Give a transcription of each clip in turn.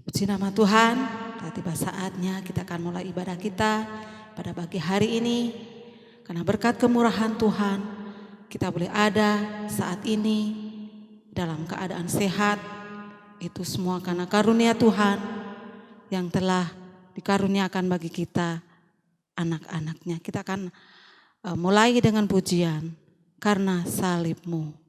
Puji nama Tuhan, telah tiba saatnya kita akan mulai ibadah kita pada pagi hari ini. Karena berkat kemurahan Tuhan, kita boleh ada saat ini dalam keadaan sehat. Itu semua karena karunia Tuhan yang telah dikaruniakan bagi kita, anak-anaknya. Kita akan mulai dengan pujian, karena salib-Mu.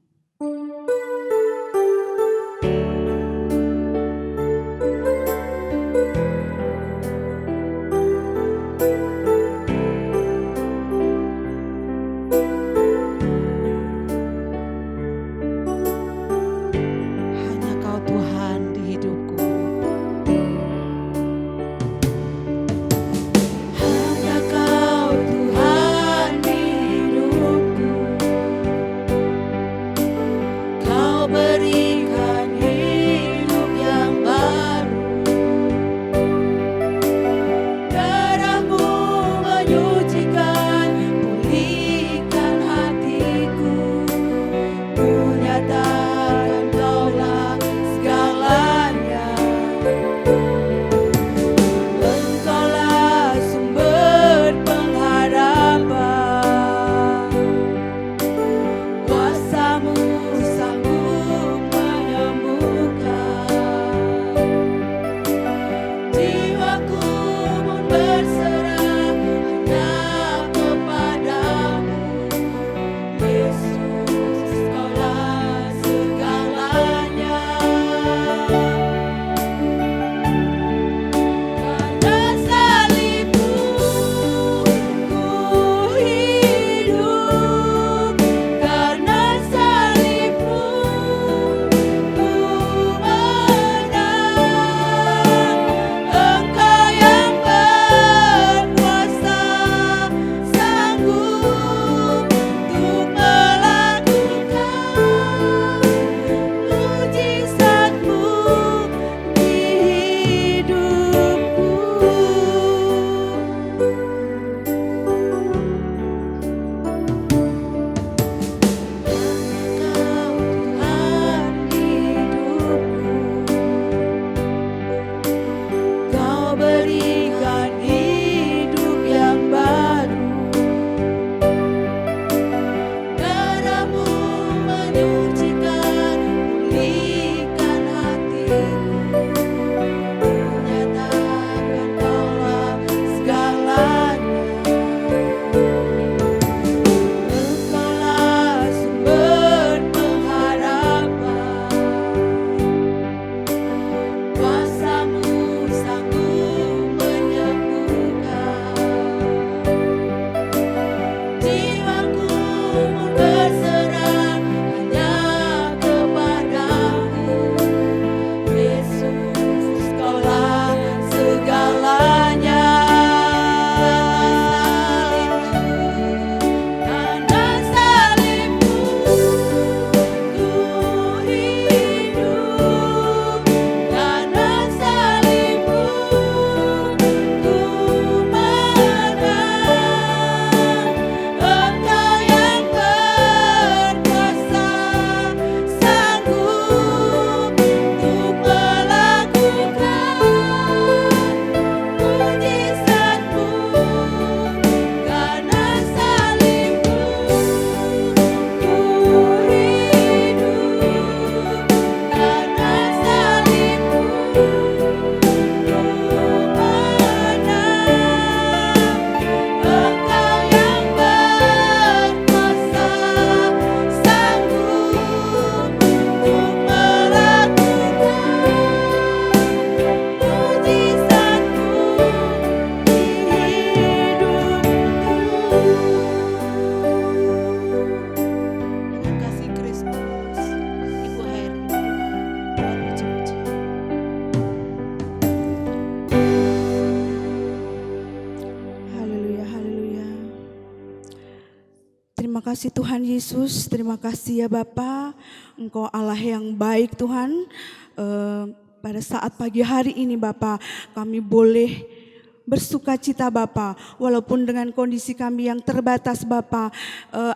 Terima kasih Tuhan Yesus, terima kasih ya Bapa, Engkau Allah yang baik Tuhan. Pada saat pagi hari ini Bapa, kami boleh bersuka cita Bapa, walaupun dengan kondisi kami yang terbatas Bapa,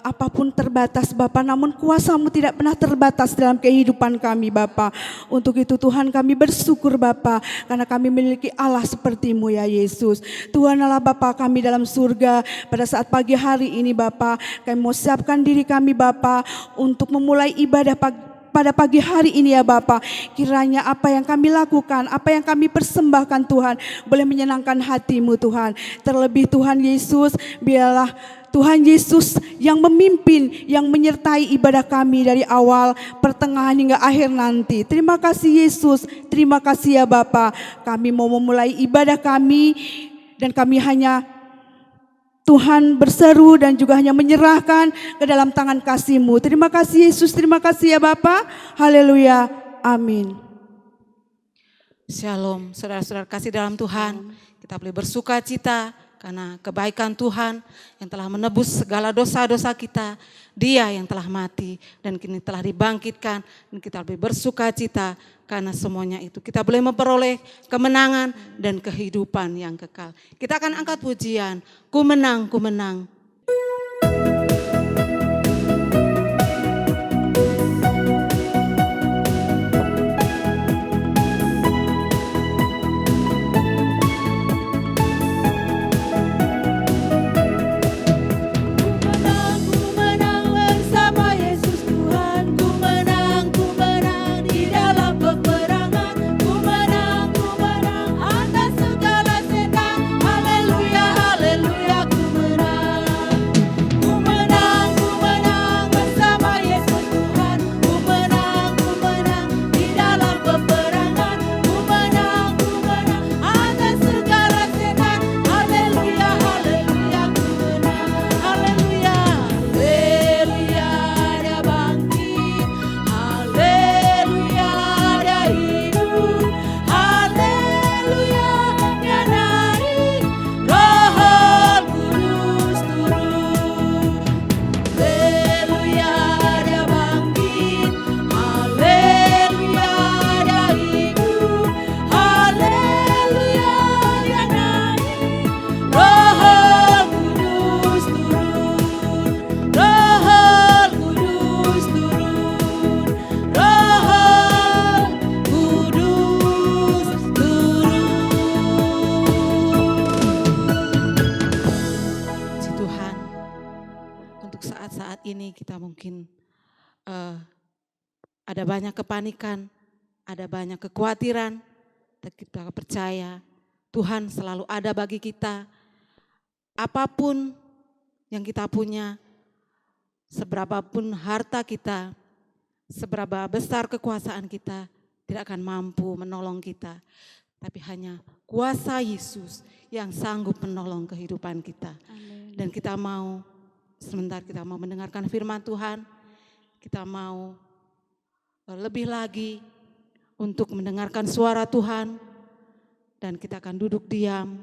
apapun terbatas Bapa, namun kuasa-Mu tidak pernah terbatas dalam kehidupan kami Bapa. Untuk itu Tuhan kami bersyukur Bapa, karena kami memiliki Allah seperti-Mu ya Yesus. Tuhan Allah Bapa kami dalam surga, pada saat pagi hari ini Bapa, kami mau siapkan diri kami Bapa untuk memulai ibadah pada pagi hari ini ya Bapa. Kiranya apa yang kami lakukan, apa yang kami persembahkan Tuhan, boleh menyenangkan hati-Mu Tuhan. Terlebih Tuhan Yesus, biarlah Tuhan Yesus yang memimpin, yang menyertai ibadah kami dari awal, pertengahan hingga akhir nanti. Terima kasih Yesus, terima kasih ya Bapa. Kami mau memulai ibadah kami dan kami hanya Tuhan berseru dan juga hanya menyerahkan ke dalam tangan kasih-Mu. Terima kasih Yesus, terima kasih ya Bapa. Haleluya, amin. Shalom, saudara-saudara kasih dalam Tuhan. Kita boleh bersuka cita karena kebaikan Tuhan yang telah menebus segala dosa-dosa kita. Dia yang telah mati dan kini telah dibangkitkan, dan kita boleh bersuka cita karena semuanya itu kita boleh memperoleh kemenangan dan kehidupan yang kekal. Kita akan angkat pujian, ku menang, ku menang. Kita mungkin ada banyak kepanikan, ada banyak kekhawatiran, tapi kita percaya Tuhan selalu ada bagi kita. Apapun yang kita punya, seberapapun harta kita, seberapa besar kekuasaan kita, tidak akan mampu menolong kita. Tapi hanya kuasa Yesus yang sanggup menolong kehidupan kita. Amen. Dan kita mau sebentar kita mau mendengarkan firman Tuhan, kita mau lebih lagi untuk mendengarkan suara Tuhan, dan kita akan duduk diam,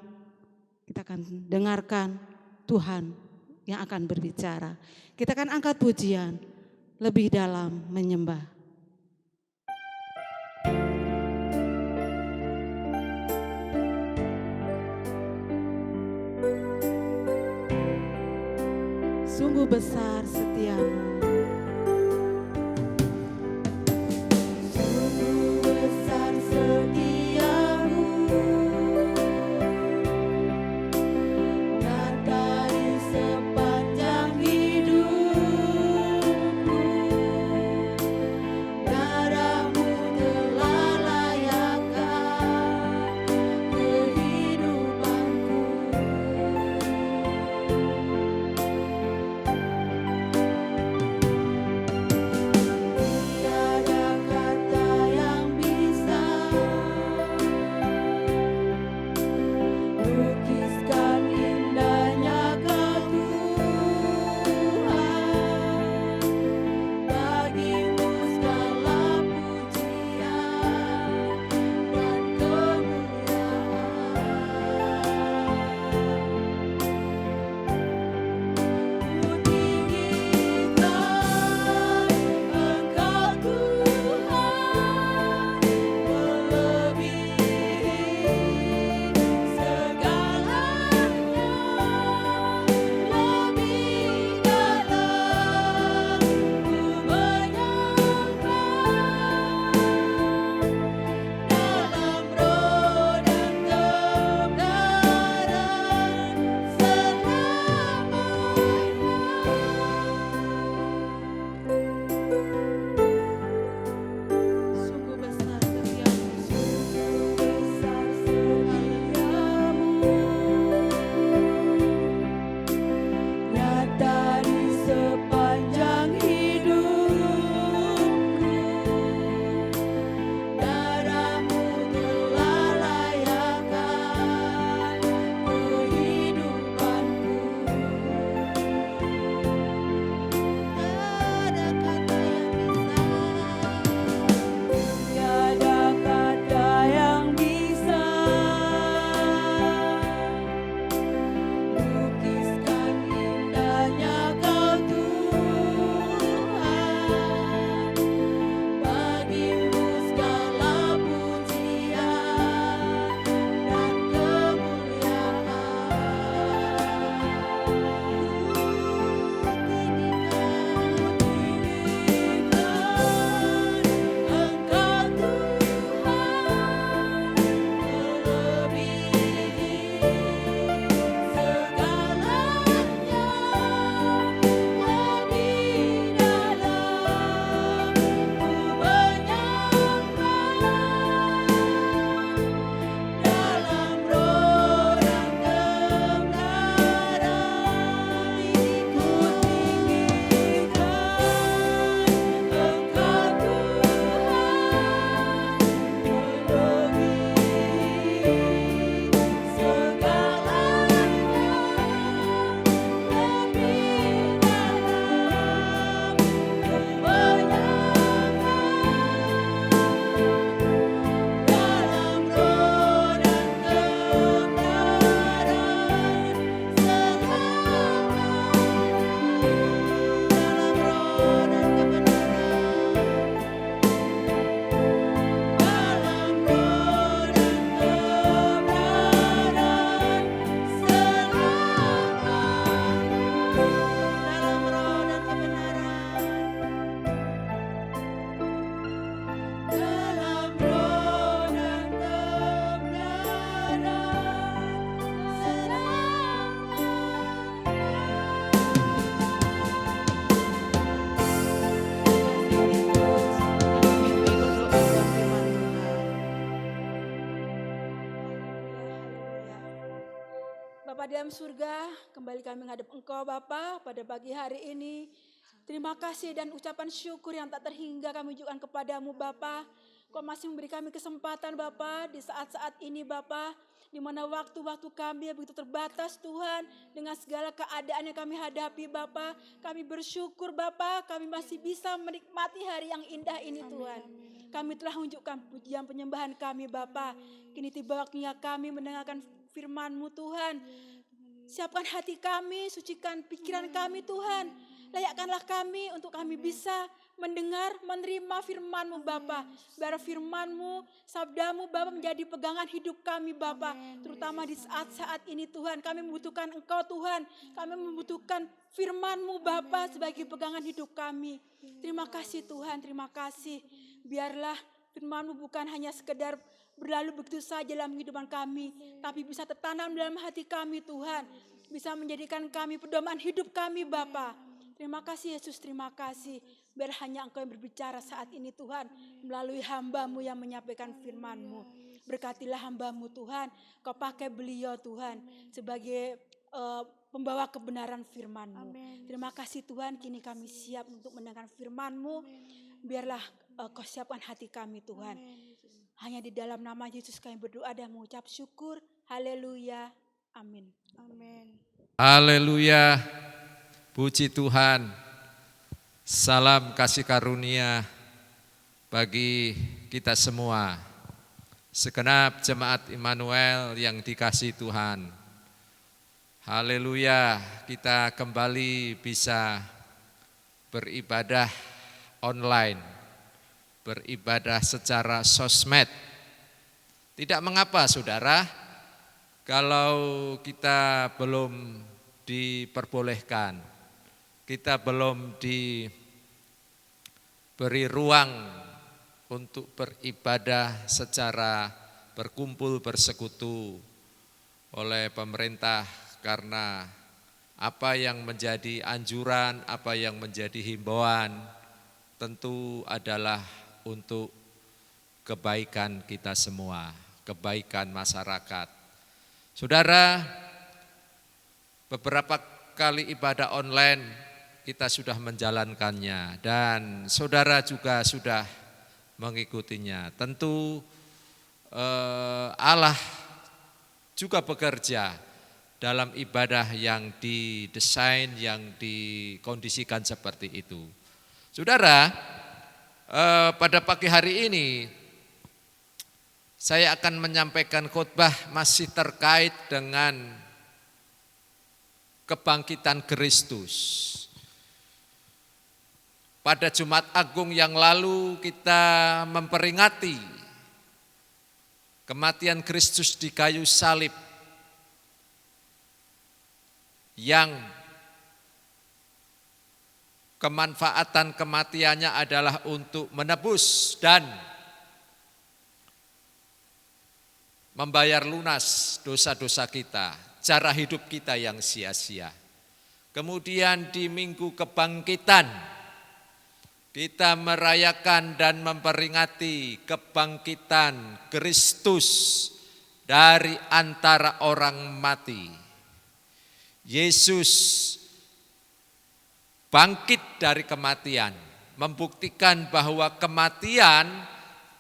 kita akan dengarkan Tuhan yang akan berbicara. Kita akan angkat pujian lebih dalam menyembah. Sungguh besar setiamu. Sungguh besar setiamu. Dan dari sepanjang hidupku, darahmu telah layakkan kehidupanku. dalam surga, kembali kami menghadap Engkau Bapa pada pagi hari ini. Terima kasih dan ucapan syukur yang tak terhingga kami ucapkan kepadamu Bapa. Kau masih memberi kami kesempatan Bapa di saat-saat ini Bapa, di mana waktu-waktu kami begitu terbatas Tuhan, dengan segala keadaan yang kami hadapi Bapa. Kami bersyukur Bapa, kami masih bisa menikmati hari yang indah ini Tuhan. Kami telah menunjukkan pujian penyembahan kami Bapa. Kini tiba waktunya kami mendengarkan firman-Mu Tuhan. Siapkan hati kami, sucikan pikiran kami Tuhan. Layakkanlah kami untuk kami bisa mendengar, menerima firman-Mu Bapa. Biar firman-Mu, sabda-Mu Bapa menjadi pegangan hidup kami Bapa. Terutama di saat-saat ini Tuhan, kami membutuhkan Engkau Tuhan. Kami membutuhkan firman-Mu Bapa sebagai pegangan hidup kami. Terima kasih Tuhan, terima kasih. Biarlah firman-Mu bukan hanya sekedar berlalu begitu saja dalam kehidupan kami, tapi bisa tertanam dalam hati kami Tuhan. Bisa menjadikan kami pedoman hidup kami Bapa. Terima kasih Yesus, terima kasih. Biar hanya Engkau yang berbicara saat ini Tuhan, melalui hamba-Mu yang menyampaikan firman-Mu. Berkatilah hamba-Mu Tuhan, Kau pakai beliau Tuhan sebagai pembawa kebenaran firman-Mu. Terima kasih Tuhan, kini kami siap untuk mendengar firman-Mu. Biarlah Kau siapkan hati kami Tuhan. Hanya di dalam nama Yesus kami berdoa dan mengucap syukur. Haleluya. Amin. Amin. Haleluya. Puji Tuhan. Salam kasih karunia bagi kita semua. Segenap jemaat Immanuel yang dikasihi Tuhan. Haleluya. Kita kembali bisa beribadah online. Beribadah secara sosmed. Tidak mengapa saudara, kalau kita belum diperbolehkan, kita belum diberi ruang untuk beribadah secara berkumpul bersekutu oleh pemerintah, karena apa yang menjadi anjuran, apa yang menjadi himbauan tentu adalah untuk kebaikan kita semua, kebaikan masyarakat. Saudara, beberapa kali ibadah online kita sudah menjalankannya dan saudara juga sudah mengikutinya. Tentu Allah juga bekerja dalam ibadah yang didesain, yang dikondisikan seperti itu. Saudara, pada pagi hari ini saya akan menyampaikan khotbah masih terkait dengan kebangkitan Kristus. Pada Jumat Agung yang lalu kita memperingati kematian Kristus di kayu salib yang kemanfaatan kematiannya adalah untuk menebus dan membayar lunas dosa-dosa kita, cara hidup kita yang sia-sia. Kemudian di Minggu Kebangkitan kita merayakan dan memperingati kebangkitan Kristus dari antara orang mati. Yesus bangkit dari kematian, membuktikan bahwa kematian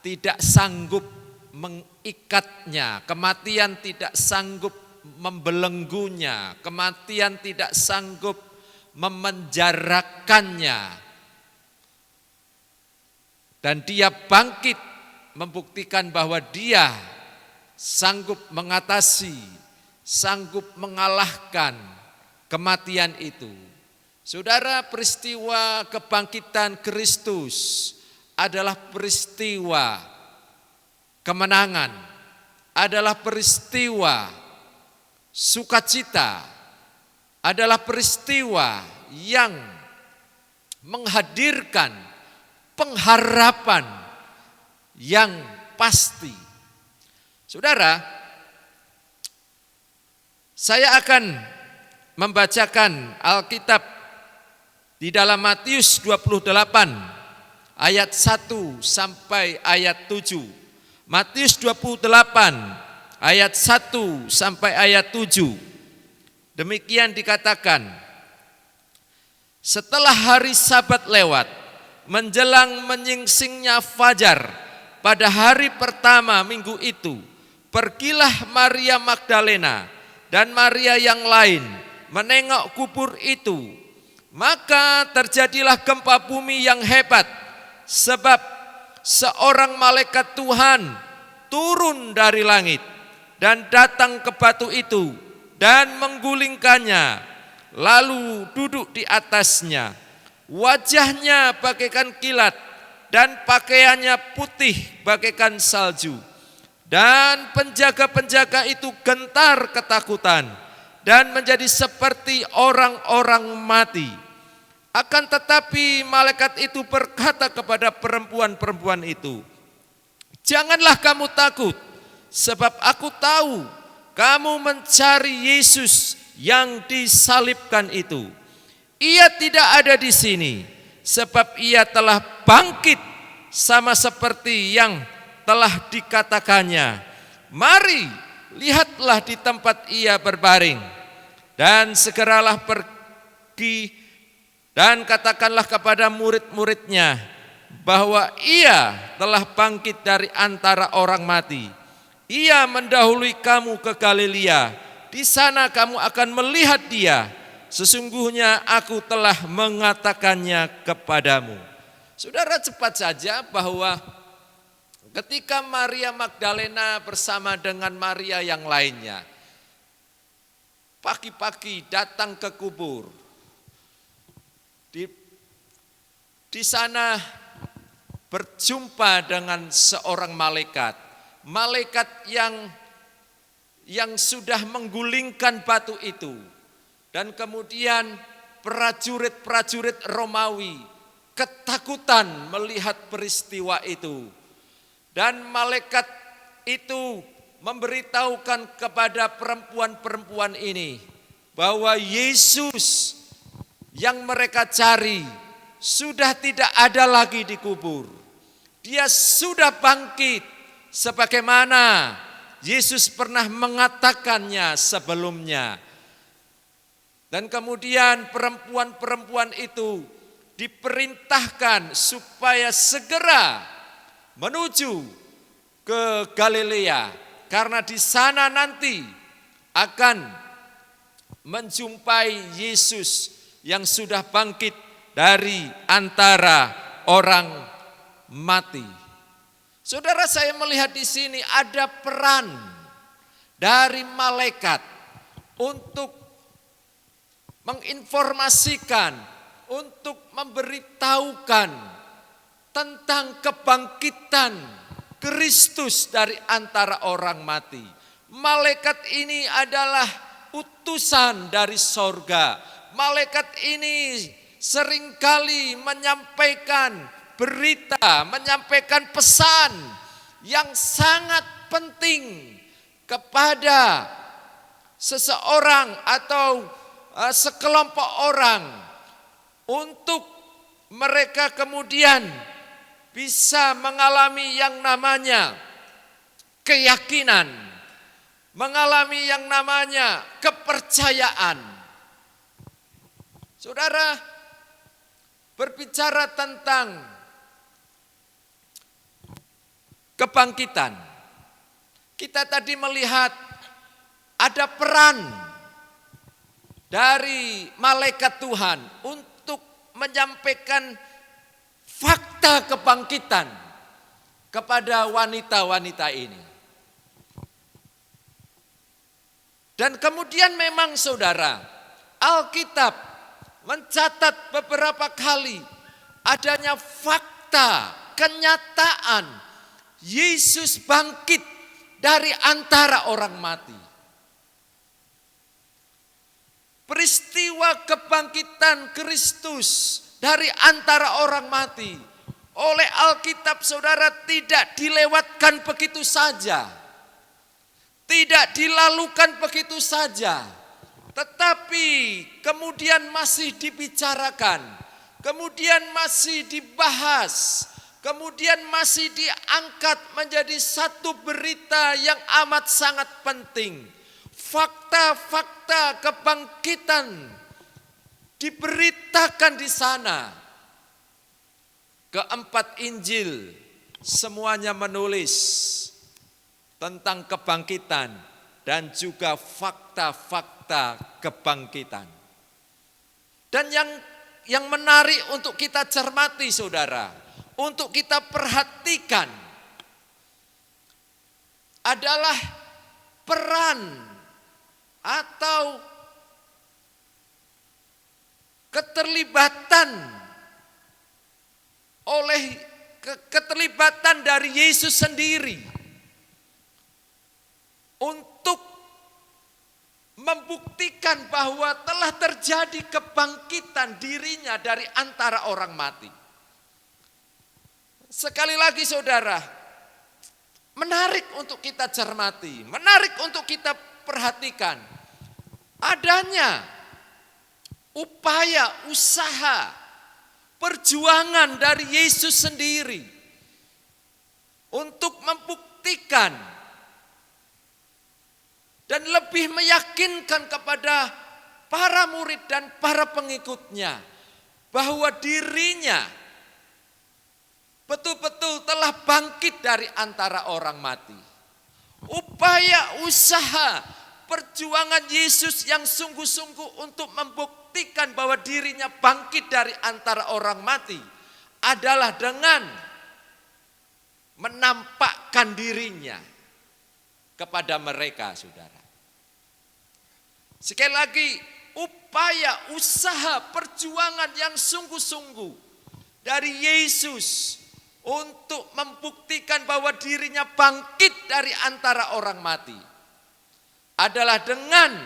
tidak sanggup mengikatnya, kematian tidak sanggup membelenggunya, kematian tidak sanggup memenjarakannya. Dan dia bangkit membuktikan bahwa dia sanggup mengatasi, sanggup mengalahkan kematian itu. Saudara, peristiwa kebangkitan Kristus adalah peristiwa kemenangan, adalah peristiwa sukacita, adalah peristiwa yang menghadirkan pengharapan yang pasti. Saudara, saya akan membacakan Alkitab di dalam Matius 28 ayat 1 sampai ayat 7. Matius 28 ayat 1 sampai ayat 7. Demikian dikatakan, setelah hari Sabat lewat, menjelang menyingsingnya fajar, pada hari pertama minggu itu, pergilah Maria Magdalena dan Maria yang lain menengok kubur itu. Maka terjadilah gempa bumi yang hebat, sebab seorang malaikat Tuhan turun dari langit dan datang ke batu itu dan menggulingkannya, lalu duduk di atasnya. Wajahnya bagaikan kilat dan pakaiannya putih bagaikan salju. Dan penjaga-penjaga itu gentar ketakutan dan menjadi seperti orang-orang mati. Akan tetapi malaikat itu berkata kepada perempuan-perempuan itu, "Janganlah kamu takut, sebab aku tahu kamu mencari Yesus yang disalibkan itu. Ia tidak ada di sini, sebab ia telah bangkit sama seperti yang telah dikatakannya. Mari, lihatlah di tempat ia berbaring, dan segeralah pergi dan katakanlah kepada murid-muridnya bahwa ia telah bangkit dari antara orang mati. Ia mendahului kamu ke Galilea, di sana kamu akan melihat dia. Sesungguhnya aku telah mengatakannya kepadamu." Saudara, cepat saja bahwa ketika Maria Magdalena bersama dengan Maria yang lainnya pagi-pagi datang ke kubur, di sana berjumpa dengan seorang malaikat yang sudah menggulingkan batu itu. Dan kemudian prajurit-prajurit Romawi ketakutan melihat peristiwa itu. Dan malaikat itu memberitahukan kepada perempuan-perempuan ini bahwa Yesus yang mereka cari sudah tidak ada lagi di kubur. Dia sudah bangkit sebagaimana Yesus pernah mengatakannya sebelumnya. Dan kemudian perempuan-perempuan itu diperintahkan supaya segera menuju ke Galilea, karena di sana nanti akan menjumpai Yesus yang sudah bangkit dari antara orang mati. Saudara, saya melihat di sini ada peran dari malaikat untuk menginformasikan, untuk memberitahukan tentang kebangkitan Kristus dari antara orang mati. Malaikat ini adalah utusan dari sorga. Malaikat ini seringkali menyampaikan berita, menyampaikan pesan yang sangat penting kepada seseorang atau sekelompok orang, untuk mereka kemudian bisa mengalami yang namanya keyakinan, mengalami yang namanya kepercayaan. Saudara, berbicara tentang kebangkitan, kita tadi melihat ada peran dari malaikat Tuhan untuk menyampaikan fakta kebangkitan kepada wanita-wanita ini. Dan kemudian memang saudara, Alkitab mencatat beberapa kali adanya fakta, kenyataan Yesus bangkit dari antara orang mati. Peristiwa kebangkitan Kristus dari antara orang mati oleh Alkitab, saudara, tidak dilewatkan begitu saja, tidak dilalukan begitu saja, tetapi kemudian masih dibicarakan, kemudian masih dibahas, kemudian masih diangkat menjadi satu berita yang amat sangat penting. fakta-fakta kebangkitan diberitakan di sana. Keempat Injil semuanya menulis tentang kebangkitan dan juga fakta-fakta kebangkitan. Dan yang menarik untuk kita cermati saudara, untuk kita perhatikan adalah peran atau keterlibatan dari Yesus sendiri untuk membuktikan bahwa telah terjadi kebangkitan dirinya dari antara orang mati. Sekali lagi saudara, menarik untuk kita cermati, menarik untuk kita perhatikan adanya upaya, usaha, perjuangan dari Yesus sendiri untuk membuktikan dan lebih meyakinkan kepada para murid dan para pengikutnya bahwa dirinya betul-betul telah bangkit dari antara orang mati. Upaya, usaha, perjuangan Yesus yang sungguh-sungguh untuk membuktikan bahwa dirinya bangkit dari antara orang mati adalah dengan menampakkan dirinya kepada mereka, saudara. Sekali lagi, upaya, usaha, perjuangan yang sungguh-sungguh dari Yesus untuk membuktikan bahwa dirinya bangkit dari antara orang mati adalah dengan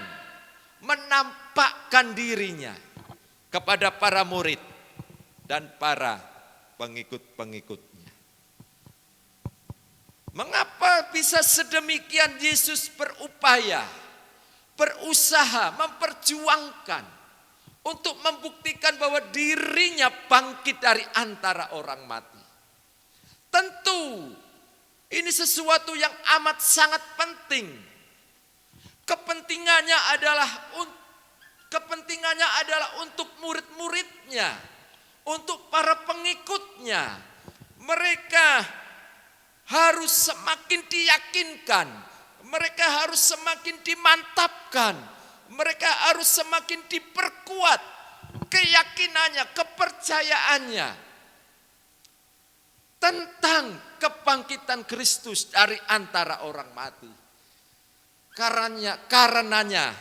menampakkan dirinya kepada para murid dan para pengikut-pengikutnya. Mengapa bisa sedemikian Yesus berupaya, berusaha, memperjuangkan untuk membuktikan bahwa dirinya bangkit dari antara orang mati? Tentu ini sesuatu yang amat sangat penting. Kepentingannya adalah untuk murid-muridnya, untuk para pengikutnya. Mereka harus semakin diyakinkan, mereka harus semakin dimantapkan, mereka harus semakin diperkuat keyakinannya, kepercayaannya tentang kebangkitan Kristus dari antara orang mati. Karenanya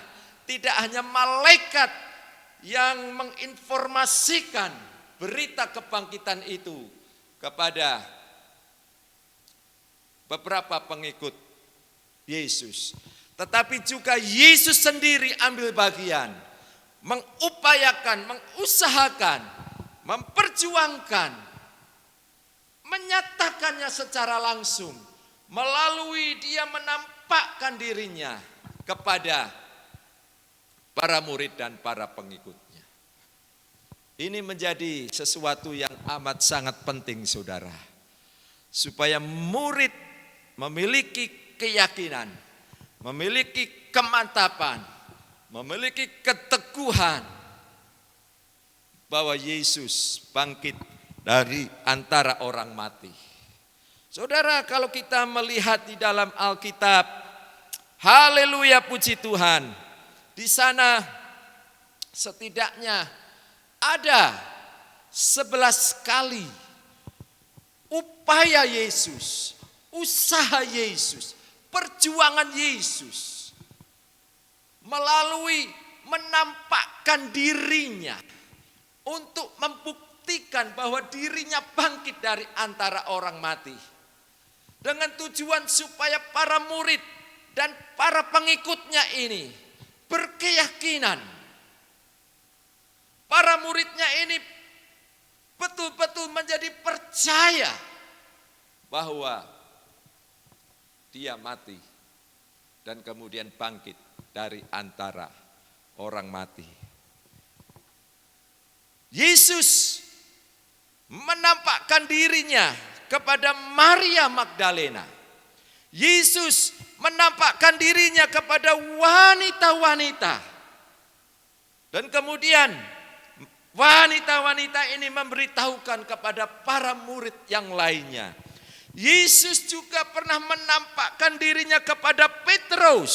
tidak hanya malaikat yang menginformasikan berita kebangkitan itu kepada beberapa pengikut Yesus, tetapi juga Yesus sendiri ambil bagian, mengupayakan, mengusahakan, memperjuangkan, menyatakannya secara langsung melalui dia menampakkan dirinya kepada para murid dan para pengikutnya. Ini menjadi sesuatu yang amat sangat penting, saudara, supaya murid memiliki keyakinan, memiliki kemantapan, memiliki keteguhan bahwa Yesus bangkit dari antara orang mati. Saudara, kalau kita melihat di dalam Alkitab, haleluya, puji Tuhan, di sana setidaknya ada 11 kali upaya Yesus, usaha Yesus, perjuangan Yesus melalui menampakkan dirinya untuk membuktikan bahwa dirinya bangkit dari antara orang mati, dengan tujuan supaya para murid dan para pengikutnya ini berkeyakinan. Para muridnya ini betul-betul menjadi percaya bahwa dia mati dan kemudian bangkit dari antara orang mati. Yesus menampakkan dirinya kepada Maria Magdalena. Yesus menampakkan dirinya kepada wanita-wanita. Dan kemudian wanita-wanita ini memberitahukan kepada para murid yang lainnya. Yesus juga pernah menampakkan dirinya kepada Petrus.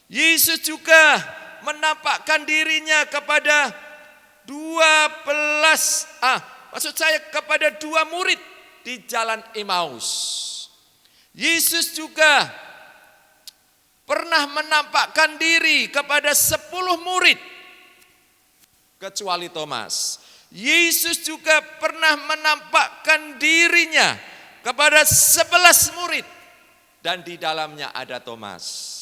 Yesus juga menampakkan dirinya kepada kepada 2 murid di jalan Emmaus. Yesus juga pernah menampakkan diri kepada 10 murid kecuali Thomas. Yesus juga pernah menampakkan dirinya kepada 11 murid dan di dalamnya ada Thomas.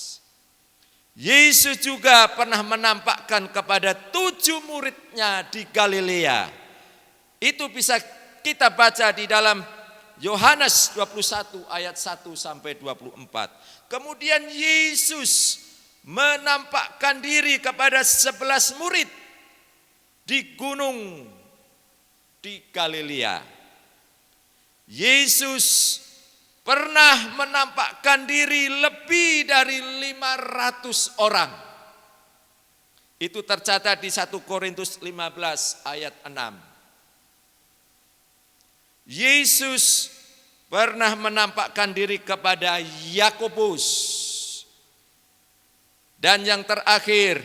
Yesus juga pernah menampakkan kepada 7 muridnya di Galilea. Itu bisa kita baca di dalam Yohanes 21 ayat 1 sampai 24. Kemudian Yesus menampakkan diri kepada 11 murid di gunung di Galilea. Yesus pernah menampakkan diri lebih dari 500 orang. Itu tercatat di 1 Korintus 15 ayat 6. Yesus pernah menampakkan diri kepada Yakobus. Dan yang terakhir,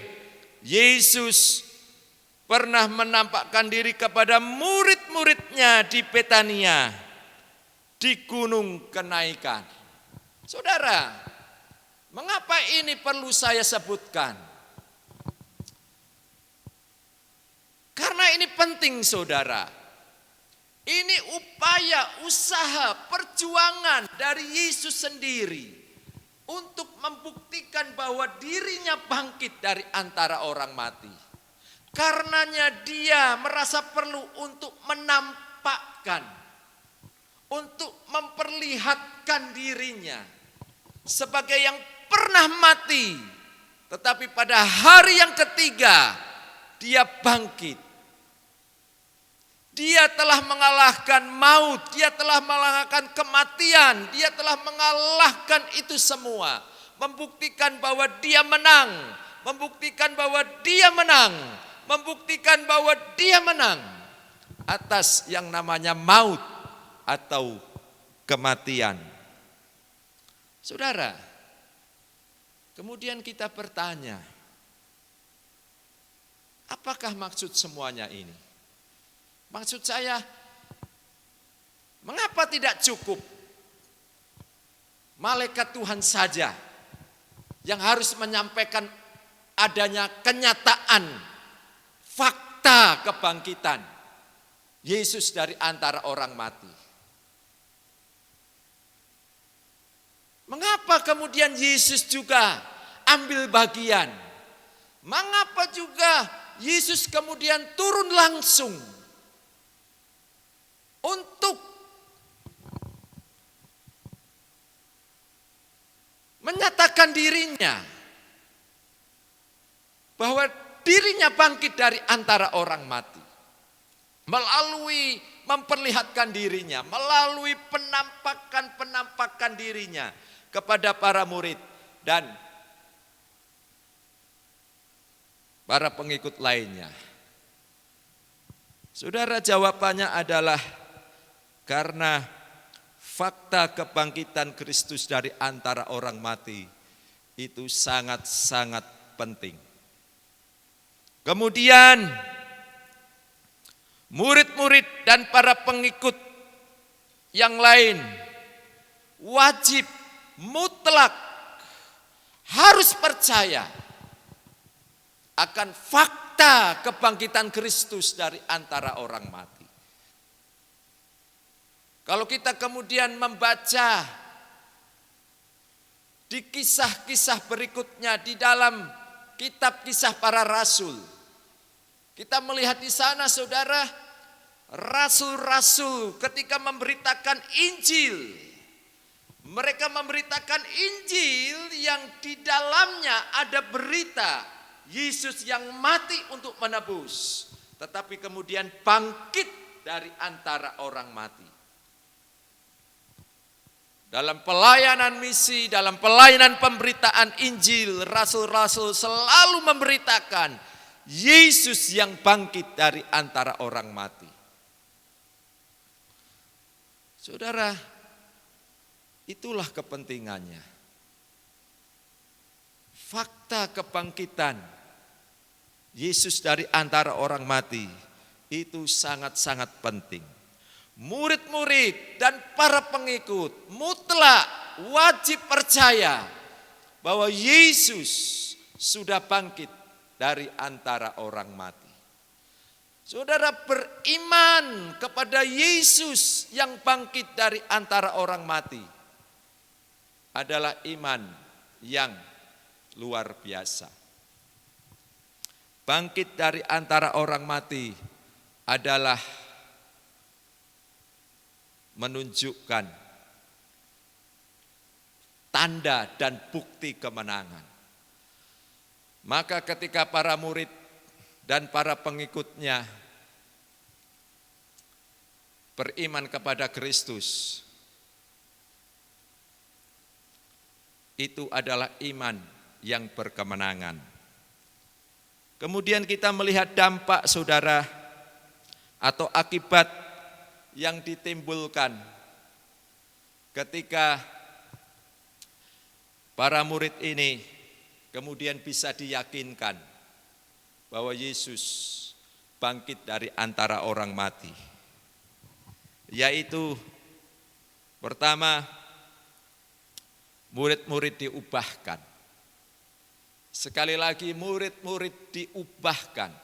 Yesus pernah menampakkan diri kepada murid-muridnya di Betania, di Gunung Kenaikan. Saudara, mengapa ini perlu saya sebutkan? Karena ini penting, saudara. Ini upaya, usaha, perjuangan dari Yesus sendiri untuk membuktikan bahwa dirinya bangkit dari antara orang mati. Karenanya dia merasa perlu untuk menampakkan, untuk memperlihatkan dirinya sebagai yang pernah mati, tetapi pada hari yang ketiga dia bangkit. Dia telah mengalahkan maut, dia telah mengalahkan kematian, dia telah mengalahkan itu semua. Membuktikan bahwa dia menang, membuktikan bahwa dia menang, membuktikan bahwa dia menang atas yang namanya maut atau kematian. Saudara, kemudian kita bertanya, apakah maksud semuanya ini? Maksud saya, mengapa tidak cukup malaikat Tuhan saja yang harus menyampaikan adanya kenyataan, fakta kebangkitan Yesus dari antara orang mati? Mengapa kemudian Yesus juga ambil bagian? Mengapa juga Yesus kemudian turun langsung untuk menyatakan dirinya bahwa dirinya bangkit dari antara orang mati melalui memperlihatkan dirinya, melalui penampakan dirinya kepada para murid dan para pengikut lainnya. Saudara, jawabannya adalah karena fakta kebangkitan Kristus dari antara orang mati itu sangat-sangat penting. Kemudian murid-murid dan para pengikut yang lain wajib mutlak harus percaya akan fakta kebangkitan Kristus dari antara orang mati. Kalau kita kemudian membaca di kisah-kisah berikutnya di dalam kitab Kisah Para Rasul, kita melihat di sana, saudara, rasul-rasul ketika memberitakan Injil, mereka memberitakan Injil yang di dalamnya ada berita Yesus yang mati untuk menebus, tetapi kemudian bangkit dari antara orang mati. dalam pelayanan misi, dalam pelayanan pemberitaan Injil, rasul-rasul selalu memberitakan Yesus yang bangkit dari antara orang mati. Saudara, itulah kepentingannya. Fakta kebangkitan Yesus dari antara orang mati itu sangat-sangat penting. Murid-murid dan para pengikut mutlak wajib percaya bahwa Yesus sudah bangkit dari antara orang mati. Saudara beriman kepada Yesus yang bangkit dari antara orang mati adalah iman yang luar biasa. Bangkit dari antara orang mati adalah menunjukkan tanda dan bukti kemenangan. Maka ketika para murid dan para pengikutnya beriman kepada Kristus, itu adalah iman yang berkemenangan. Kemudian kita melihat dampak saudara atau akibat yang ditimbulkan ketika para murid ini kemudian bisa diyakinkan bahwa Yesus bangkit dari antara orang mati. Yaitu pertama, murid-murid diubahkan. Sekali lagi murid-murid diubahkan.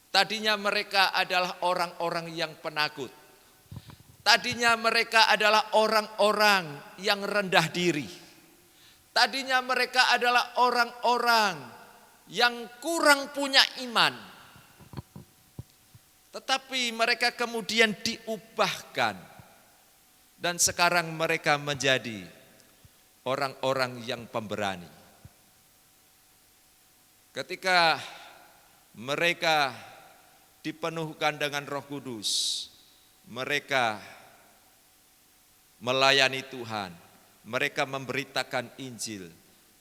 Tadinya mereka adalah orang-orang yang penakut. Tadinya mereka adalah orang-orang yang rendah diri. Tadinya mereka adalah orang-orang yang kurang punya iman. Tetapi mereka kemudian diubahkan. Dan sekarang mereka menjadi orang-orang yang pemberani. Ketika mereka dipenuhkan dengan Roh Kudus, mereka melayani Tuhan, mereka memberitakan Injil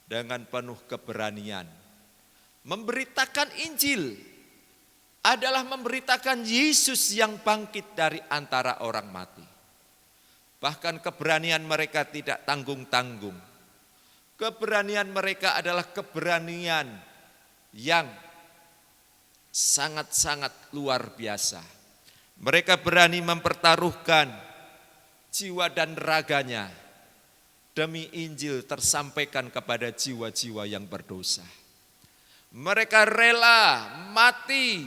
dengan penuh keberanian. Memberitakan Injil adalah memberitakan Yesus yang bangkit dari antara orang mati. Bahkan keberanian mereka tidak tanggung-tanggung. Keberanian mereka adalah keberanian yang sangat-sangat luar biasa. Mereka berani mempertaruhkan jiwa dan raganya demi Injil tersampaikan kepada jiwa-jiwa yang berdosa. Mereka rela mati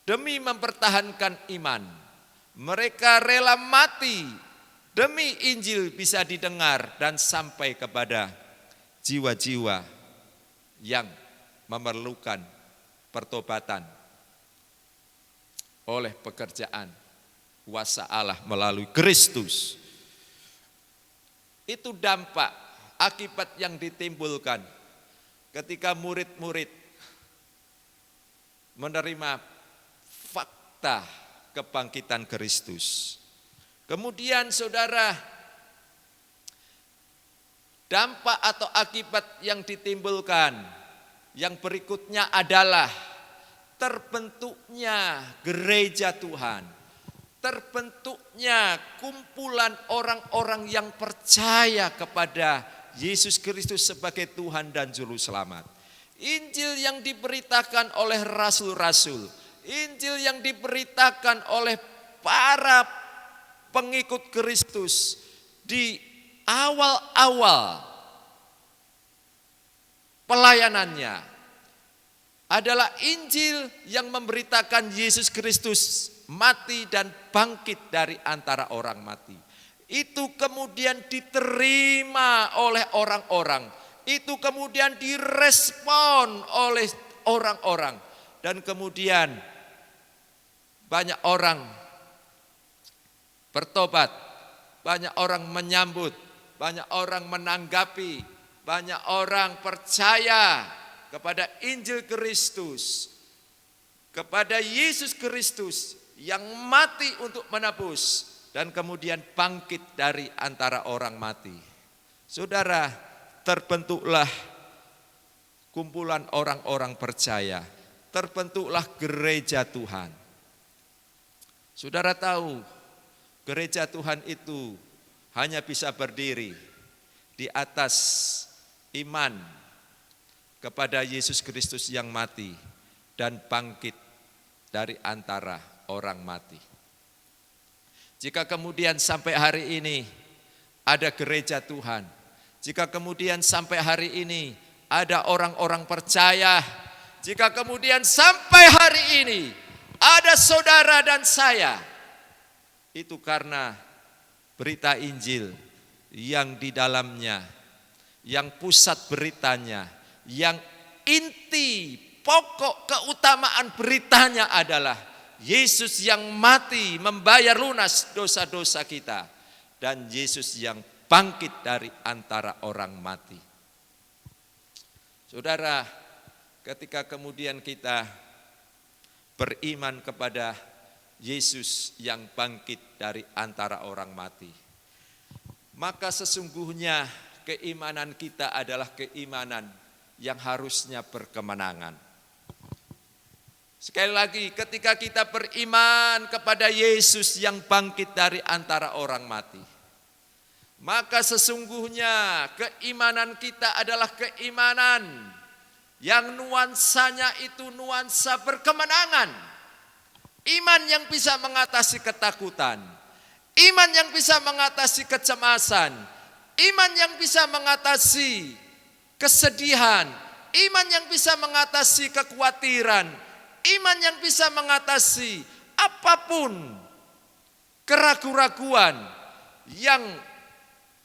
demi mempertahankan iman. Mereka rela mati demi Injil bisa didengar dan sampai kepada jiwa-jiwa yang memerlukan pertobatan oleh pekerjaan kuasa Allah melalui Kristus. Itu dampak akibat yang ditimbulkan ketika murid-murid menerima fakta kebangkitan Kristus. Kemudian saudara, dampak atau akibat yang ditimbulkan yang berikutnya adalah terbentuknya gereja Tuhan, terbentuknya kumpulan orang-orang yang percaya kepada Yesus Kristus sebagai Tuhan dan Juru Selamat. Injil yang diberitakan oleh rasul-rasul, Injil yang diberitakan oleh para pengikut Kristus di awal-awal pelayanannya adalah Injil yang memberitakan Yesus Kristus mati dan bangkit dari antara orang mati. Itu kemudian diterima oleh orang-orang. Itu kemudian direspon oleh orang-orang. Dan kemudian banyak orang bertobat, banyak orang menyambut, banyak orang menanggapi, banyak orang percaya kepada Injil Kristus, kepada Yesus Kristus yang mati untuk menebus dan kemudian bangkit dari antara orang mati. Saudara, terbentuklah kumpulan orang-orang percaya, terbentuklah gereja Tuhan. Saudara tahu, gereja Tuhan itu hanya bisa berdiri di atas iman kepada Yesus Kristus yang mati dan bangkit dari antara orang mati. Jika kemudian sampai hari ini ada gereja Tuhan, jika kemudian sampai hari ini ada orang-orang percaya, jika kemudian sampai hari ini ada saudara dan saya, itu karena berita Injil yang di dalamnya, yang pusat beritanya, yang inti pokok keutamaan beritanya adalah Yesus yang mati membayar lunas dosa-dosa kita, dan Yesus yang bangkit dari antara orang mati. Saudara, ketika kemudian kita beriman kepada Yesus yang bangkit dari antara orang mati, maka sesungguhnya keimanan kita adalah keimanan yang harusnya berkemenangan. Sekali lagi, ketika kita beriman kepada Yesus yang bangkit dari antara orang mati, maka sesungguhnya keimanan kita adalah keimanan yang nuansanya itu nuansa berkemenangan. Iman yang bisa mengatasi ketakutan, iman yang bisa mengatasi kecemasan, iman yang bisa mengatasi kesedihan, iman yang bisa mengatasi kekhawatiran, iman yang bisa mengatasi apapun keraguan-raguan yang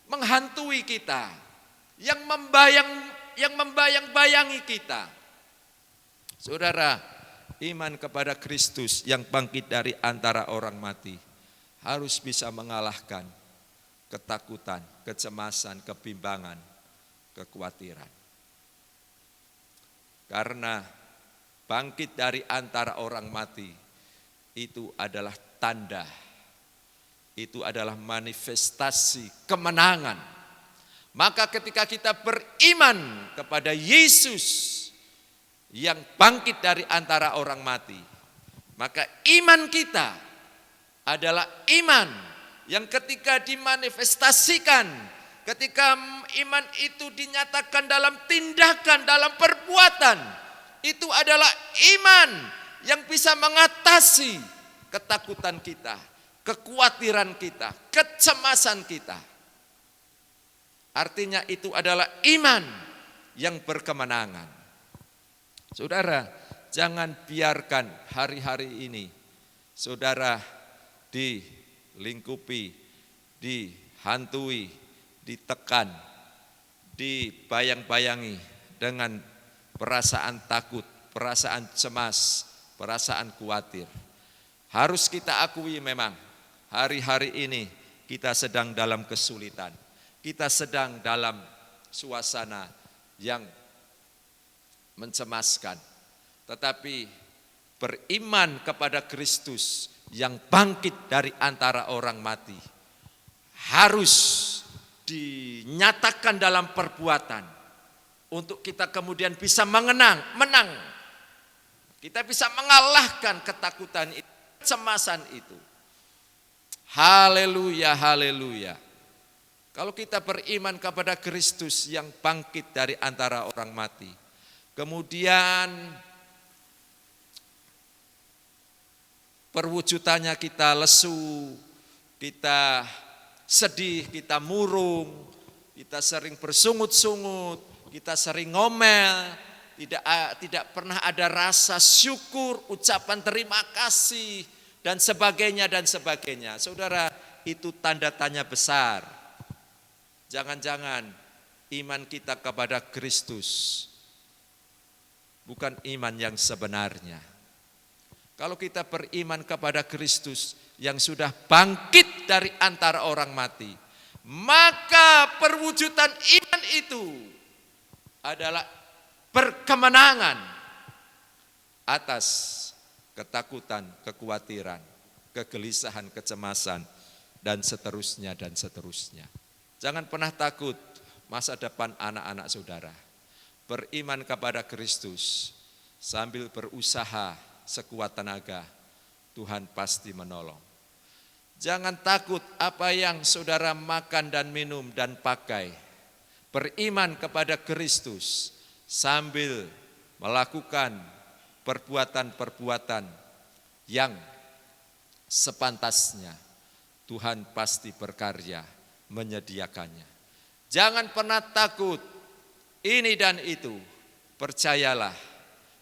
menghantui kita, yang membayang-bayangi kita. Saudara, iman kepada Kristus yang bangkit dari antara orang mati harus bisa mengalahkan ketakutan, kecemasan, kebimbangan, kekhawatiran. Karena bangkit dari antara orang mati itu adalah tanda, itu adalah manifestasi kemenangan. Maka ketika kita beriman kepada Yesus yang bangkit dari antara orang mati, maka iman kita adalah iman yang ketika dimanifestasikan, ketika iman itu dinyatakan dalam tindakan, dalam perbuatan, itu adalah iman yang bisa mengatasi ketakutan kita, kekhawatiran kita, kecemasan kita. Artinya itu adalah iman yang berkemenangan. Saudara, jangan biarkan hari-hari ini saudara dilingkupi, dihantui, ditekan, dibayang-bayangi dengan perasaan takut, perasaan cemas, perasaan khawatir. Harus kita akui memang hari-hari ini kita sedang dalam kesulitan. Kita sedang dalam suasana yang mencemaskan. Tetapi beriman kepada Kristus yang bangkit dari antara orang mati harus dinyatakan dalam perbuatan untuk kita kemudian bisa menang. Kita bisa mengalahkan ketakutan itu, kecemasan itu. Haleluya, haleluya. Kalau kita beriman kepada Kristus yang bangkit dari antara orang mati, kemudian perwujudannya kita lesu, kita sedih, kita murung, kita sering bersungut-sungut, kita sering ngomel, tidak pernah ada rasa syukur, ucapan terima kasih, dan sebagainya dan sebagainya. Saudara, itu tanda tanya besar. Jangan-jangan iman kita kepada Kristus bukan iman yang sebenarnya. Kalau kita beriman kepada Kristus yang sudah bangkit dari antara orang mati, maka perwujudan iman itu adalah berkemenangan atas ketakutan, kekhawatiran, kegelisahan, kecemasan, dan seterusnya dan seterusnya. Jangan pernah takut masa depan anak-anak saudara. Beriman kepada Kristus sambil berusaha sekuat tenaga, Tuhan pasti menolong. Jangan takut apa yang saudara makan dan minum dan pakai. Beriman kepada Kristus sambil melakukan perbuatan-perbuatan yang sepantasnya. Tuhan pasti berkarya menyediakannya. Jangan pernah takut ini dan itu. Percayalah,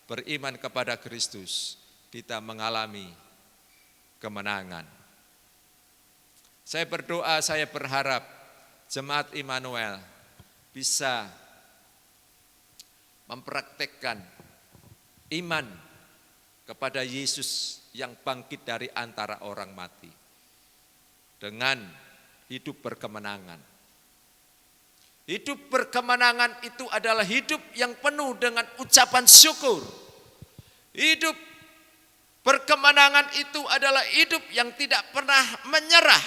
beriman kepada Kristus, kita mengalami kemenangan. Saya berdoa, saya berharap Jemaat Immanuel bisa mempraktekkan iman kepada Yesus yang bangkit dari antara orang mati dengan hidup berkemenangan. Hidup berkemenangan itu adalah hidup yang penuh dengan ucapan syukur. Hidup berkemenangan itu adalah hidup yang tidak pernah menyerah.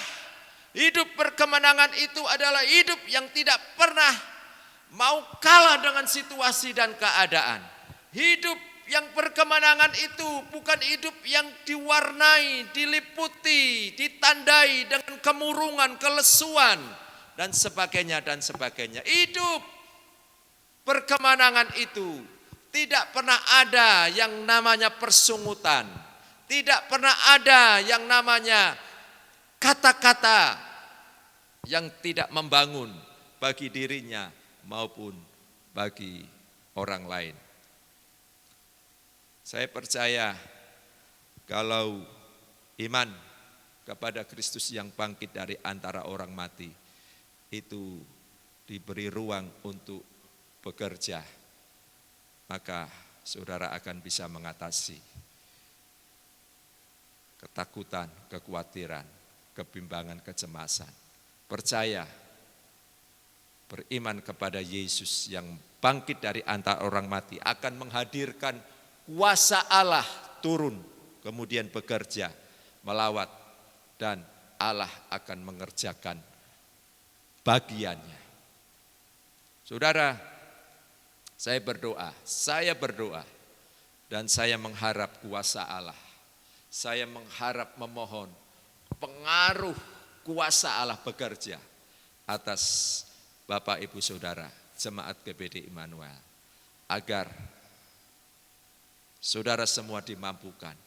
Hidup berkemenangan itu adalah hidup yang tidak pernah mau kalah dengan situasi dan keadaan. Hidup yang berkemenangan itu bukan hidup yang diwarnai, diliputi, ditandai dengan kemurungan, kelesuan, dan sebagainya dan sebagainya. Hidup berkemenangan itu tidak pernah ada yang namanya persungutan, tidak pernah ada yang namanya kata-kata yang tidak membangun bagi dirinya maupun bagi orang lain. Saya percaya kalau iman kepada Kristus yang bangkit dari antara orang mati itu diberi ruang untuk bekerja, maka saudara akan bisa mengatasi ketakutan, kekhawatiran, kebimbangan, kecemasan. Percaya, beriman kepada Yesus yang bangkit dari antara orang mati akan menghadirkan kuasa Allah turun, kemudian bekerja, melawat, dan Allah akan mengerjakan bagiannya. Saudara, saya berdoa, dan saya mengharap kuasa Allah. Saya mengharap memohon pengaruh kuasa Allah bekerja atas Bapak Ibu Saudara, Jemaat GBD Immanuel, agar saudara semua dimampukan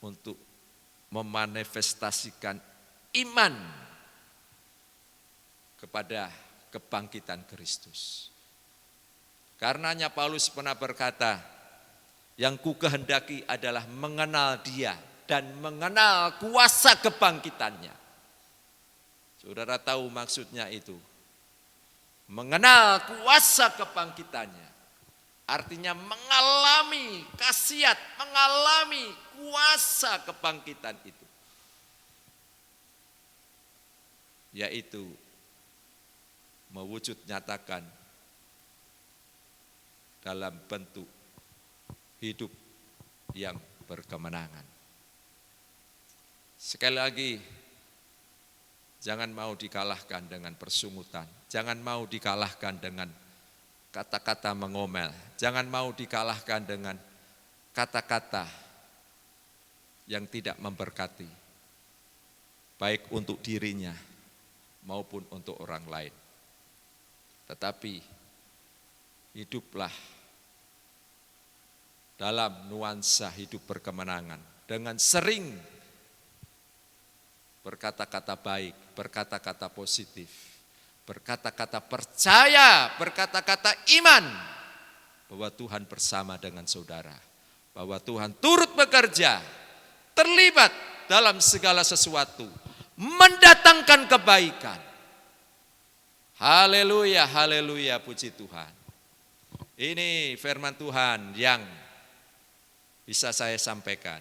untuk memanifestasikan iman kepada kebangkitan Kristus. Karenanya Paulus pernah berkata, yang ku kehendaki adalah mengenal Dia dan mengenal kuasa kebangkitannya. Saudara tahu maksudnya itu. Mengenal kuasa kebangkitannya. Artinya mengalami khasiat, mengalami kuasa kebangkitan itu. Yaitu mewujud nyatakan dalam bentuk hidup yang berkemenangan. Sekali lagi, jangan mau dikalahkan dengan persungutan, jangan mau dikalahkan dengan kata-kata mengomel, jangan mau dikalahkan dengan kata-kata yang tidak memberkati, baik untuk dirinya maupun untuk orang lain. Tetapi hiduplah dalam nuansa hidup berkemenangan dengan sering berkata-kata baik, berkata-kata positif, berkata-kata percaya, berkata-kata iman bahwa Tuhan bersama dengan saudara, bahwa Tuhan turut bekerja, terlibat dalam segala sesuatu, mendatangkan kebaikan. Haleluya, haleluya, puji Tuhan. Ini firman Tuhan yang bisa saya sampaikan.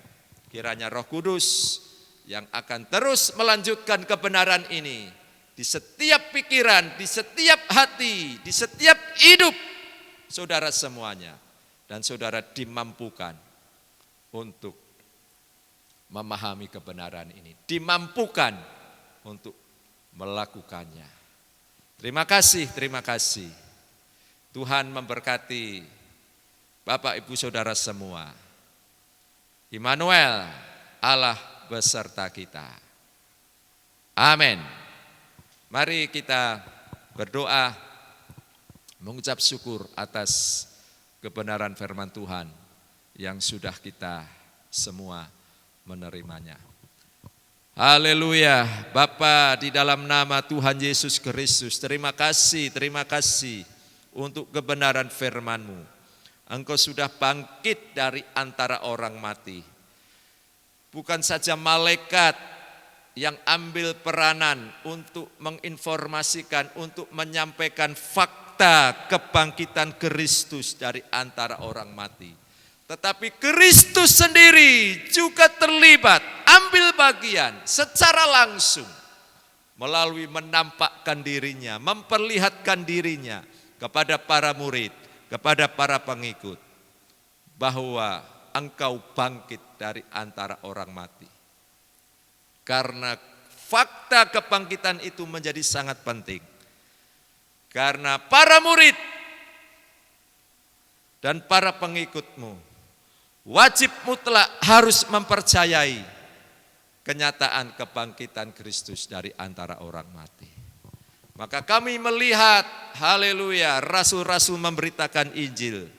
Kiranya Roh Kudus yang akan terus melanjutkan kebenaran ini di setiap pikiran, di setiap hati, di setiap hidup saudara semuanya. Dan saudara dimampukan untuk memahami kebenaran ini. Dimampukan untuk melakukannya. Terima kasih, terima kasih. Tuhan memberkati Bapak Ibu Saudara semua. Immanuel, Allah beserta kita. Amin. Mari kita berdoa mengucap syukur atas kebenaran firman Tuhan yang sudah kita semua menerimanya. Haleluya. Bapa, di dalam nama Tuhan Yesus Kristus, terima kasih untuk kebenaran firman-Mu. Engkau sudah bangkit dari antara orang mati. Bukan saja malaikat yang ambil peranan untuk menginformasikan, untuk menyampaikan fakta kebangkitan Kristus dari antara orang mati. Tetapi Kristus sendiri juga terlibat, ambil bagian secara langsung melalui menampakkan dirinya, memperlihatkan dirinya kepada para murid, kepada para pengikut, bahwa engkau bangkit dari antara orang mati. Karena fakta kebangkitan itu menjadi sangat penting. Karena para murid dan para pengikut-Mu wajib mutlak harus mempercayai kenyataan kebangkitan Kristus dari antara orang mati. Maka kami melihat, haleluya, rasul-rasul memberitakan Injil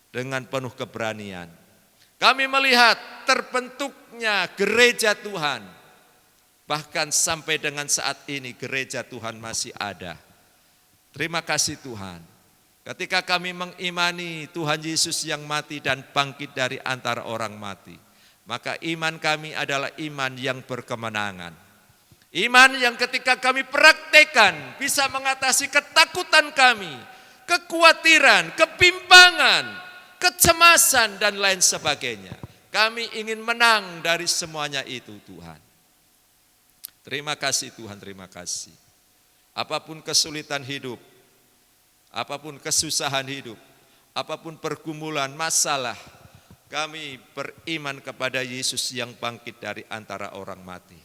dengan penuh keberanian. Kami melihat terbentuknya gereja Tuhan. Bahkan sampai dengan saat ini gereja Tuhan masih ada. Terima kasih Tuhan. Ketika kami mengimani Tuhan Yesus yang mati dan bangkit dari antara orang mati, maka iman kami adalah iman yang berkemenangan. Iman yang ketika kami praktekkan bisa mengatasi ketakutan kami, kekhawatiran, kebimbangan, kecemasan dan lain sebagainya. Kami ingin menang dari semuanya itu Tuhan. Terima kasih Tuhan, terima kasih. Apapun kesulitan hidup, apapun kesusahan hidup, apapun pergumulan, masalah, kami beriman kepada Yesus yang bangkit dari antara orang mati.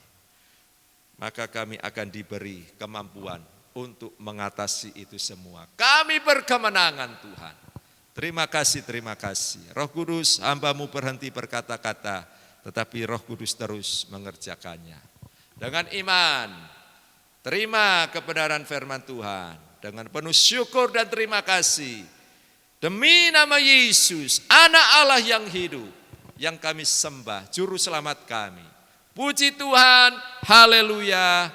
Maka kami akan diberi kemampuan untuk mengatasi itu semua. Kami berkemenangan Tuhan. Terima kasih, terima kasih. Roh Kudus, hamba-Mu berhenti berkata-kata, tetapi Roh Kudus terus mengerjakannya. Dengan iman, terima kebenaran firman Tuhan. Dengan penuh syukur dan terima kasih. Demi nama Yesus, Anak Allah yang hidup, yang kami sembah, Juru Selamat kami. Puji Tuhan, haleluya,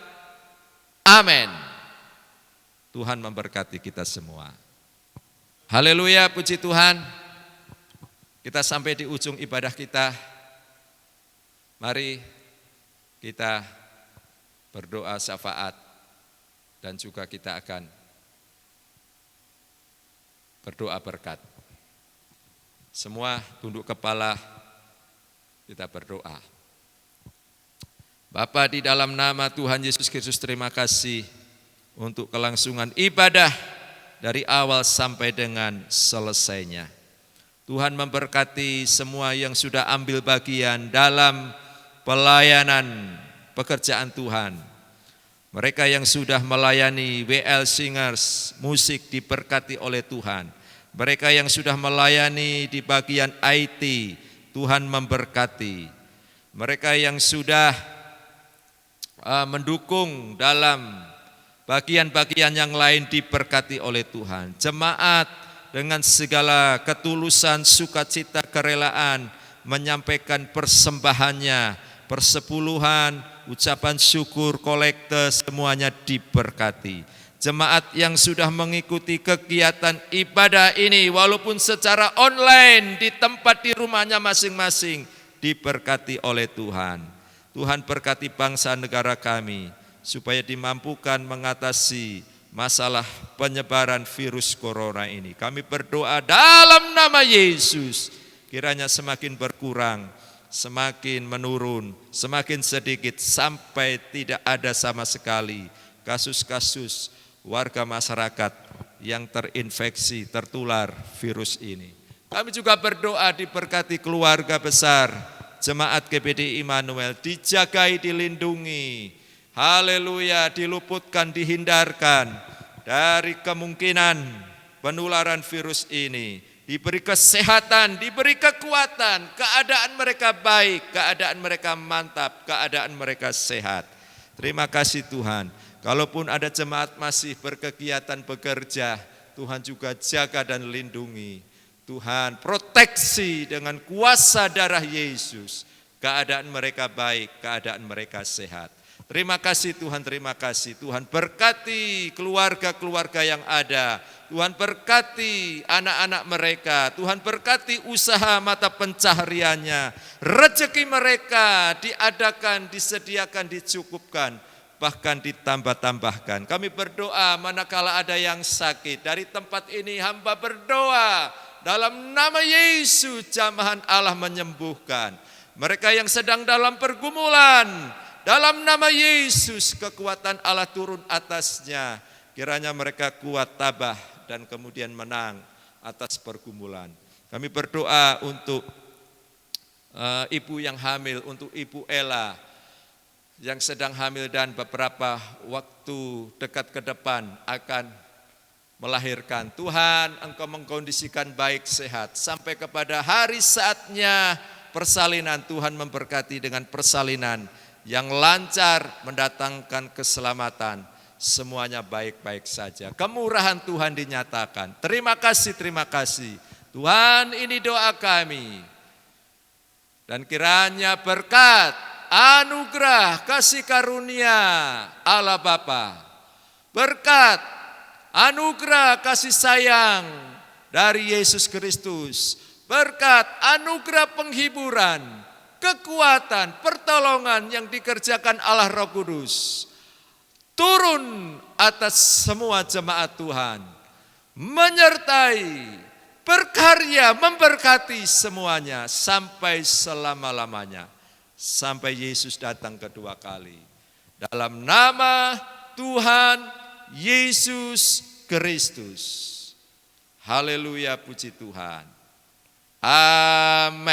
amin. Tuhan memberkati kita semua. Haleluya, puji Tuhan. Kita sampai di ujung ibadah kita. Mari kita berdoa syafaat dan juga kita akan berdoa berkat. Semua tunduk kepala, kita berdoa. Bapa, di dalam nama Tuhan Yesus Kristus, terima kasih untuk kelangsungan ibadah dari awal sampai dengan selesainya. Tuhan memberkati semua yang sudah ambil bagian dalam pelayanan pekerjaan Tuhan. Mereka yang sudah melayani WL Singers, musik diberkati oleh Tuhan. Mereka yang sudah melayani di bagian IT, Tuhan memberkati. Mereka yang sudah mendukung dalam bagian-bagian yang lain diberkati oleh Tuhan. Jemaat dengan segala ketulusan, sukacita, kerelaan menyampaikan persembahannya, persepuluhan, ucapan syukur, kolekte, semuanya diberkati. Jemaat yang sudah mengikuti kegiatan ibadah ini walaupun secara online di tempat di rumahnya masing-masing diberkati oleh Tuhan. Tuhan berkati bangsa negara kami supaya dimampukan mengatasi masalah penyebaran virus corona ini. Kami berdoa dalam nama Yesus, kiranya semakin berkurang, semakin menurun, semakin sedikit sampai tidak ada sama sekali kasus-kasus warga masyarakat yang terinfeksi, tertular virus ini. Kami juga berdoa diberkati keluarga besar jemaat GBD Immanuel, dijagai, dilindungi. haleluya, diluputkan, dihindarkan dari kemungkinan penularan virus ini. Diberi kesehatan, diberi kekuatan, keadaan mereka baik, keadaan mereka mantap, keadaan mereka sehat. Terima kasih Tuhan. Kalaupun ada jemaat masih berkegiatan bekerja, Tuhan juga jaga dan lindungi. Tuhan proteksi dengan kuasa darah Yesus. Keadaan mereka baik, keadaan mereka sehat. Terima kasih Tuhan, terima kasih. Tuhan berkati keluarga-keluarga yang ada. Tuhan berkati anak-anak mereka. Tuhan berkati usaha mata pencahariannya. Rezeki mereka diadakan, disediakan, dicukupkan, bahkan ditambah-tambahkan. Kami berdoa manakala ada yang sakit. Dari tempat ini hamba berdoa dalam nama Yesus, jamahan Allah menyembuhkan. Mereka yang sedang dalam pergumulan, dalam nama Yesus kekuatan Allah turun atasnya. Kiranya mereka kuat, tabah, dan kemudian menang atas pergumulan. Kami berdoa untuk ibu yang hamil, untuk Ibu Ella yang sedang hamil dan beberapa waktu dekat ke depan akan melahirkan. Tuhan, Engkau mengkondisikan baik sehat sampai kepada hari saatnya persalinan. Tuhan memberkati dengan persalinan yang lancar, mendatangkan keselamatan. Semuanya baik-baik saja. Kemurahan Tuhan dinyatakan. Terima kasih, terima kasih. Tuhan, ini doa kami. Dan kiranya berkat, anugerah, kasih karunia Allah Bapa, berkat, anugerah, kasih sayang dari Yesus Kristus, berkat, anugerah penghiburan, kekuatan, pertolongan yang dikerjakan Allah Roh Kudus turun atas semua jemaat Tuhan, menyertai, berkarya, memberkati semuanya sampai selama-lamanya, sampai Yesus datang kedua kali. Dalam nama Tuhan Yesus Kristus. Haleluya, puji Tuhan. Amin.